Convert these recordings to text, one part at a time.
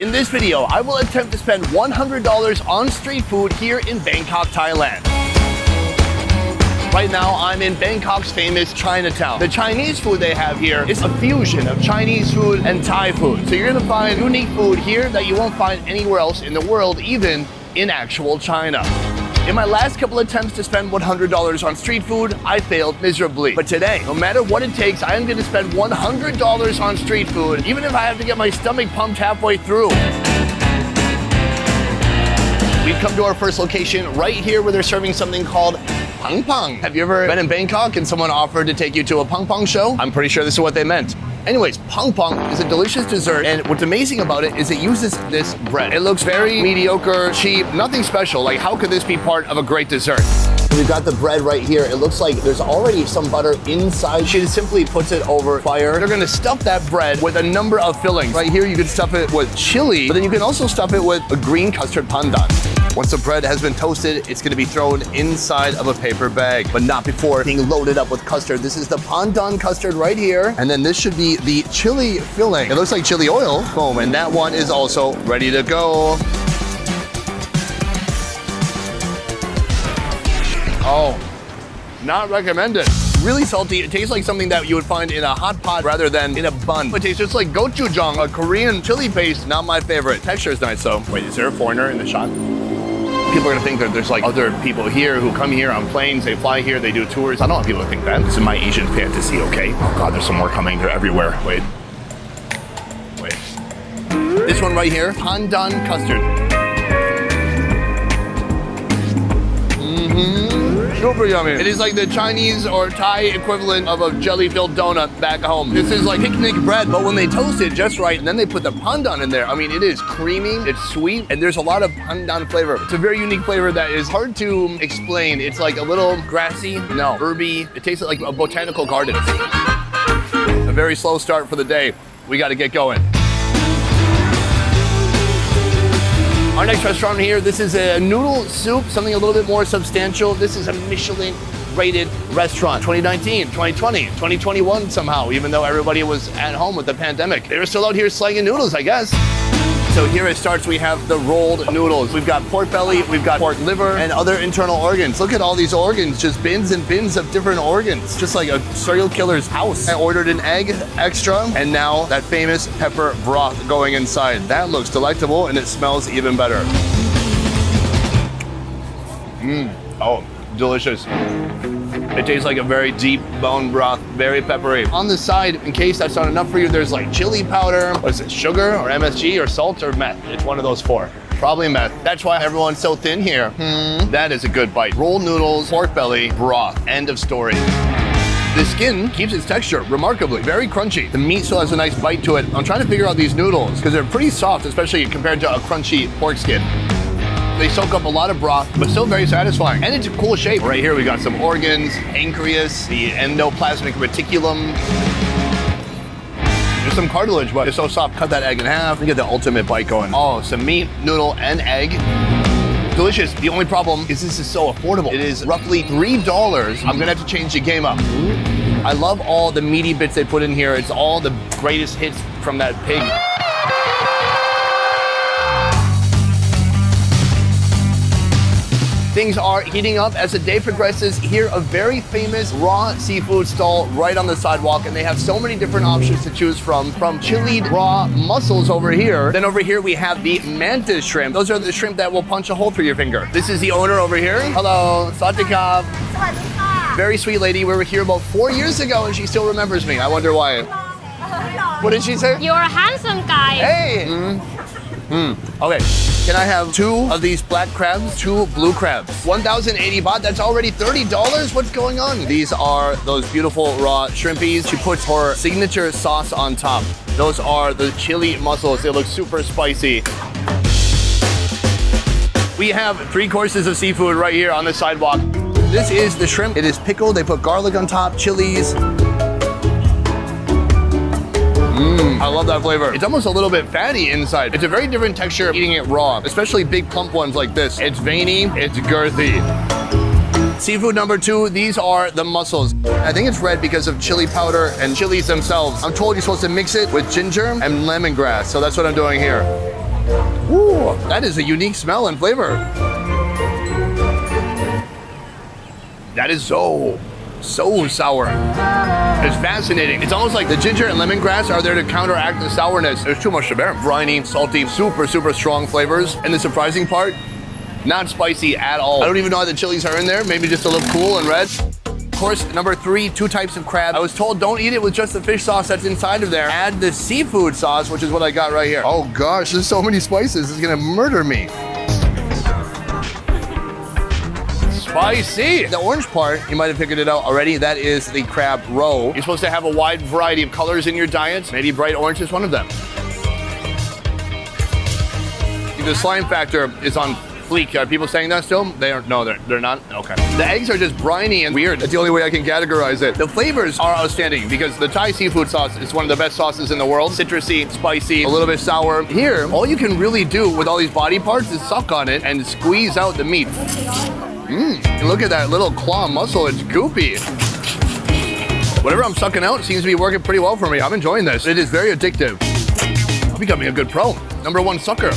In this video, I will attempt to spend $100 on street food here in Bangkok, Thailand. Right now, I'm in Bangkok's famous Chinatown. The Chinese food they have here is a fusion of Chinese food and Thai food. So you're gonna find unique food here that you won't find anywhere else in the world, even in actual China. In my last couple attempts to spend $100 on street food, I failed miserably. But today, no matter what it takes, I am gonna spend $100 on street food, even if I have to get my stomach pumped halfway through. We've come to our first location right here where they're serving something called Pang Pang. Have you ever been in Bangkok and someone offered to take you to a Pang Pang show? I'm pretty sure this is what they meant. Anyways, Pang Pang is a delicious dessert, and what's amazing about it is it uses this bread. It looks very mediocre, cheap, nothing special. Like, how could this be part of a great dessert? We've got the bread right here. It looks like there's already some butter inside. She just simply puts it over fire. They're gonna stuff that bread with a number of fillings. Right here, you can stuff it with chili, but then you can also stuff it with a green custard pandan. Once the bread has been toasted, it's gonna be thrown inside of a paper bag, but not before being loaded up with custard. This is the pandan custard right here, and then this should be the chili filling. It looks like chili oil. Boom, and that one is also ready to go. Oh, not recommended. Really salty. It tastes like something that you would find in a hot pot rather than in a bun. It tastes just like gochujang, a Korean chili paste. Not my favorite. Texture is nice though. Wait, is there a foreigner in the shot? People are gonna think that there's like other people here who come here on planes, they fly here, they do tours. I don't want people to think that. This is my Asian fantasy, okay? Oh God, there's some more coming. They're everywhere. Wait. This one right here, pandan custard. Super yummy. It is like the Chinese or Thai equivalent of a jelly-filled donut back home. This is like picnic bread, but when they toast it just right, and then they put the pandan in there, I mean, it is creamy, it's sweet, and there's a lot of pandan flavor. It's a very unique flavor that is hard to explain. It's like a little grassy, herby. It tastes like a botanical garden. A very slow start for the day. We got to get going. Our next restaurant here, this is a noodle soup, something a little bit more substantial. This is a Michelin-rated restaurant. 2019, 2020, 2021 somehow, even though everybody was at home with the pandemic. They were still out here slanging noodles, I guess. So here it starts, we have the rolled noodles. We've got pork belly, we've got pork liver, and other internal organs. Look at all these organs, just bins and bins of different organs. Just like a serial killer's house. I ordered an egg extra, and now that famous pepper broth going inside. That looks delectable, and it smells even better. Oh, delicious. It tastes like a very deep bone broth, very peppery. On the side, in case that's not enough for you, there's like chili powder, what is it, sugar or MSG or salt or meth? It's one of those four. Probably meth. That's why everyone's so thin here. That is a good bite. Rolled noodles, pork belly, broth. End of story. The skin keeps its texture remarkably, very crunchy. The meat still has a nice bite to it. I'm trying to figure out these noodles because they're pretty soft, especially compared to a crunchy pork skin. They soak up a lot of broth, but still very satisfying. And it's a cool shape. Right here, we got some organs, pancreas, the endoplasmic reticulum. There's some cartilage, but it's so soft. Cut that egg in half and get the ultimate bite going. Oh, some meat, noodle, and egg. Delicious. The only problem is this is so affordable. It is roughly $3. I'm gonna have to change the game up. I love all the meaty bits they put in here. It's all the greatest hits from that pig. Things are heating up as the day progresses. Here, a very famous raw seafood stall right on the sidewalk, and they have so many different options to choose from chilied raw mussels over here. Then over here, we have the mantis shrimp. Those are the shrimp that will punch a hole through your finger. This is the owner over here. Hello, Sawadee. Very sweet lady. We were here about 4 years ago, and she still remembers me. I wonder why. What did she say? You're a handsome guy. Hey. Okay, can I have 2 of these black crabs, 2 blue crabs? 1,080 baht, that's already $30? What's going on? These are those beautiful raw shrimpies. She puts her signature sauce on top. Those are the chili mussels. They look super spicy. We have 3 courses of seafood right here on the sidewalk. This is the shrimp. It is pickled. They put garlic on top, chilies. I love that flavor. It's almost a little bit fatty inside. It's a very different texture eating it raw, especially big plump ones like this. It's veiny, it's girthy. Seafood number 2, these are the mussels. I think it's red because of chili powder and chilies themselves. I'm told you're supposed to mix it with ginger and lemongrass, so that's what I'm doing here. Ooh, that is a unique smell and flavor. That is so sour. It's fascinating. It's almost like the ginger and lemongrass are there to counteract the sourness. There's too much to bear. Briny, salty, super strong flavors. And the surprising part, not spicy at all. I don't even know how the chilies are in there. Maybe just to look cool and red. Of course, number 3, 2 types of crab. I was told don't eat it with just the fish sauce that's inside of there. Add the seafood sauce, which is what I got right here. Oh gosh, there's so many spices. It's gonna murder me. Spicy. The orange part, you might have figured it out already, that is the crab roe. You're supposed to have a wide variety of colors in your diet. Maybe bright orange is one of them. The slime factor is on fleek. Are people saying that still? They aren't. No, they're not. Okay. The eggs are just briny and weird. That's the only way I can categorize it. The flavors are outstanding because the Thai seafood sauce is one of the best sauces in the world. Citrusy, spicy, a little bit sour. Here, all you can really do with all these body parts is suck on it and squeeze out the meat. And look at that little claw muscle. It's goopy. Whatever I'm sucking out seems to be working pretty well for me. I'm enjoying this. It is very addictive. I'm becoming a good pro. Number 1 sucker.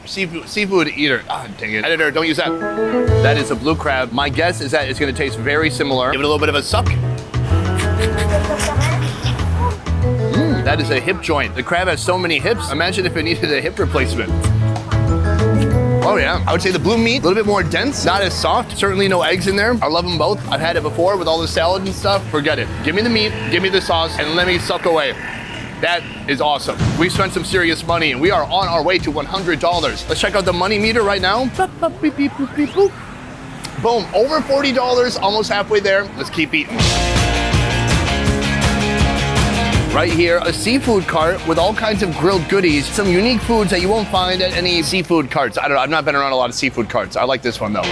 Seafood eater. Ah, dang it. Editor, don't use that. That is a blue crab. My guess is that it's going to taste very similar. Give it a little bit of a suck. That is a hip joint. The crab has so many hips. Imagine if it needed a hip replacement. Oh yeah, I would say the blue meat, a little bit more dense, not as soft, certainly no eggs in there. I love them both. I've had it before with all the salad and stuff. Forget it. Give me the meat, give me the sauce, and let me suck away. That is awesome. We've spent some serious money and we are on our way to $100. Let's check out the money meter right now. Boom, over $40, almost halfway there. Let's keep eating. Right here, a seafood cart with all kinds of grilled goodies, some unique foods that you won't find at any seafood carts. I don't know, I've not been around a lot of seafood carts. I like this one though.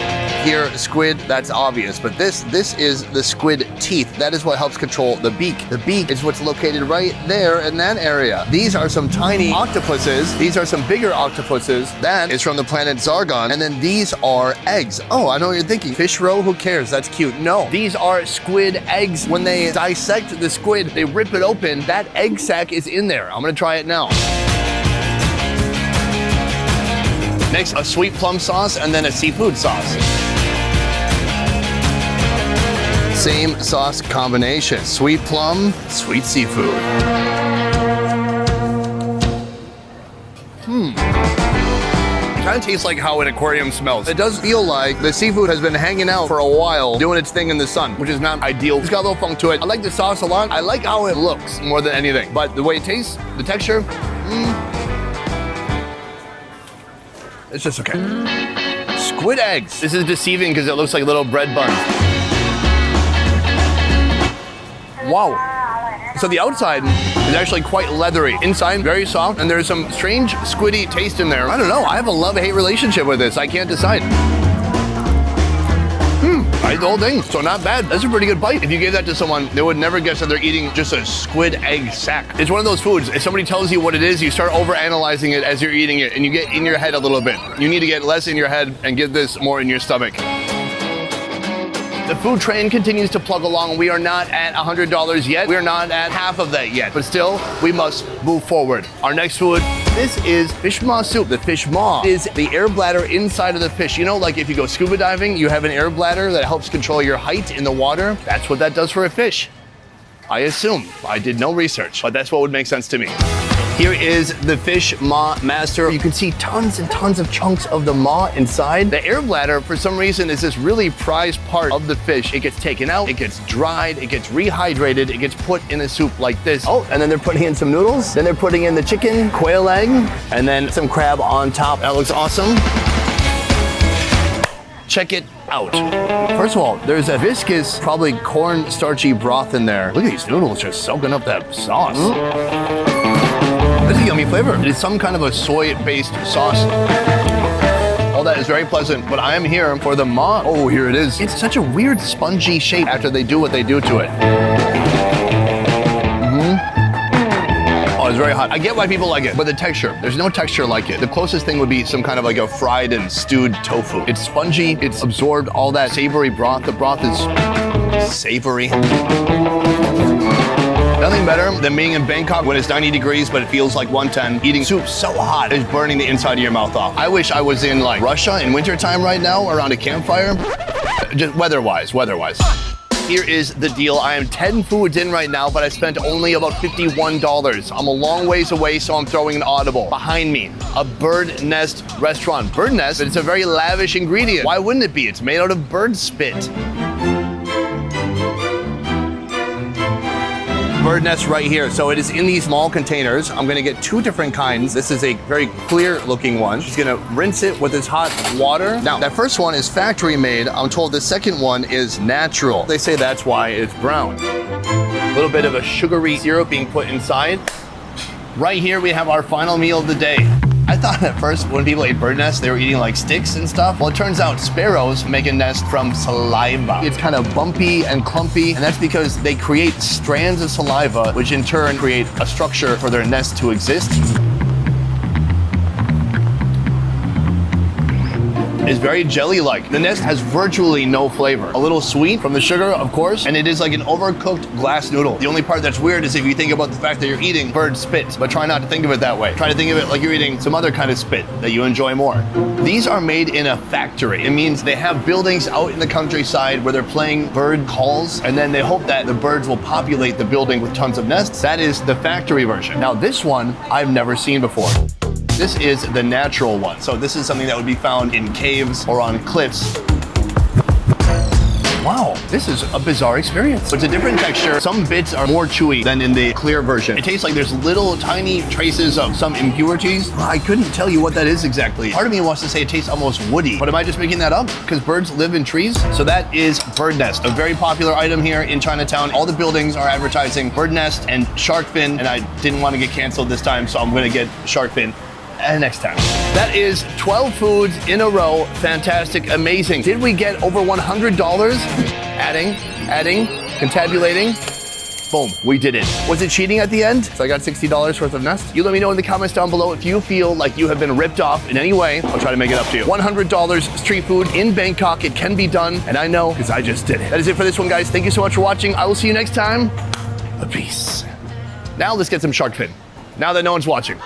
Here, squid, that's obvious, but this is the squid teeth. That is what helps control the beak. The beak is what's located right there in that area. These are some tiny octopuses. These are some bigger octopuses. That is from the planet Zargon. And then these are eggs. Oh, I know what you're thinking. Fish roe, who cares? That's cute. No, these are squid eggs. When they dissect the squid, they rip it open. That egg sac is in there. I'm gonna try it now. Next, a sweet plum sauce and then a seafood sauce. Same sauce combination. Sweet plum, sweet seafood. Kind of tastes like how an aquarium smells. It does feel like the seafood has been hanging out for a while, doing its thing in the sun, which is not ideal. It's got a little funk to it. I like the sauce a lot. I like how it looks more than anything. But the way it tastes, the texture, it's just okay. Squid eggs. This is deceiving because it looks like little bread buns. Wow. So the outside is actually quite leathery. Inside, very soft, and there's some strange squiddy taste in there. I don't know, I have a love-hate relationship with this. I can't decide. I ate the whole thing, so not bad. That's a pretty good bite. If you gave that to someone, they would never guess that they're eating just a squid egg sack. It's one of those foods, if somebody tells you what it is, you start over-analyzing it as you're eating it, and you get in your head a little bit. You need to get less in your head and get this more in your stomach. The food train continues to plug along. We are not at $100 yet. We're not at half of that yet, but still, we must move forward. Our next food, this is fish maw soup. The fish maw is the air bladder inside of the fish. You know, like if you go scuba diving, you have an air bladder that helps control your height in the water. That's what that does for a fish. I assume. I did no research, but that's what would make sense to me. Here is the fish maw master. You can see tons and tons of chunks of the maw inside. The air bladder, for some reason, is this really prized part of the fish. It gets taken out, it gets dried, it gets rehydrated, it gets put in a soup like this. Oh, and then they're putting in some noodles. Then they're putting in the chicken, quail egg, and then some crab on top. That looks awesome. Check it out. First of all, there's a viscous, probably corn starchy broth in there. Look at these noodles just soaking up that sauce. That's a yummy flavor. It is some kind of a soy-based sauce. All that is very pleasant, but I am here for the maw. Oh, here it is. It's such a weird spongy shape after they do what they do to it. Oh, it's very hot. I get why people like it, but the texture, there's no texture like it. The closest thing would be some kind of like a fried and stewed tofu. It's spongy, it's absorbed all that savory broth. The broth is savory. Nothing better than being in Bangkok when it's 90 degrees, but it feels like 110. Eating soup so hot, it's burning the inside of your mouth off. I wish I was in like Russia in wintertime right now around a campfire. Just weather-wise. Here is the deal. I am 10 foods in right now, but I spent only about $51. I'm a long ways away, so I'm throwing an audible. Behind me, a bird nest restaurant. Bird nest, but it's a very lavish ingredient. Why wouldn't it be? It's made out of bird spit. Bird nest right here. So it is in these small containers. I'm gonna get 2 different kinds. This is a very clear looking one. Just gonna rinse it with this hot water. Now, that first one is factory made. I'm told the second one is natural. They say that's why it's brown. A little bit of a sugary syrup being put inside. Right here, we have our final meal of the day. I thought at first when people ate bird nests, they were eating like sticks and stuff. Well, it turns out sparrows make a nest from saliva. It's kind of bumpy and clumpy, and that's because they create strands of saliva, which in turn create a structure for their nest to exist. Is very jelly-like. The nest has virtually no flavor. A little sweet from the sugar, of course, and it is like an overcooked glass noodle. The only part that's weird is if you think about the fact that you're eating bird spit, but try not to think of it that way. Try to think of it like you're eating some other kind of spit that you enjoy more. These are made in a factory. It means they have buildings out in the countryside where they're playing bird calls, and then they hope that the birds will populate the building with tons of nests. That is the factory version. Now this one, I've never seen before. This is the natural one. So this is something that would be found in caves or on cliffs. Wow, this is a bizarre experience. It's a different texture. Some bits are more chewy than in the clear version. It tastes like there's little tiny traces of some impurities. I couldn't tell you what that is exactly. Part of me wants to say it tastes almost woody, but am I just making that up? Because birds live in trees? So that is bird nest, a very popular item here in Chinatown. All the buildings are advertising bird nest and shark fin, and I didn't want to get canceled this time, so I'm gonna get shark fin. And next time. That is 12 foods in a row. Fantastic, amazing. Did we get over $100? Adding, contabulating. Boom, we did it. Was it cheating at the end? So I got $60 worth of nest. You let me know in the comments down below if you feel like you have been ripped off in any way. I'll try to make it up to you. $100 street food in Bangkok. It can be done, and I know because I just did it. That is it for this one, guys. Thank you so much for watching. I will see you next time. Peace. Now let's get some shark fin. Now that no one's watching.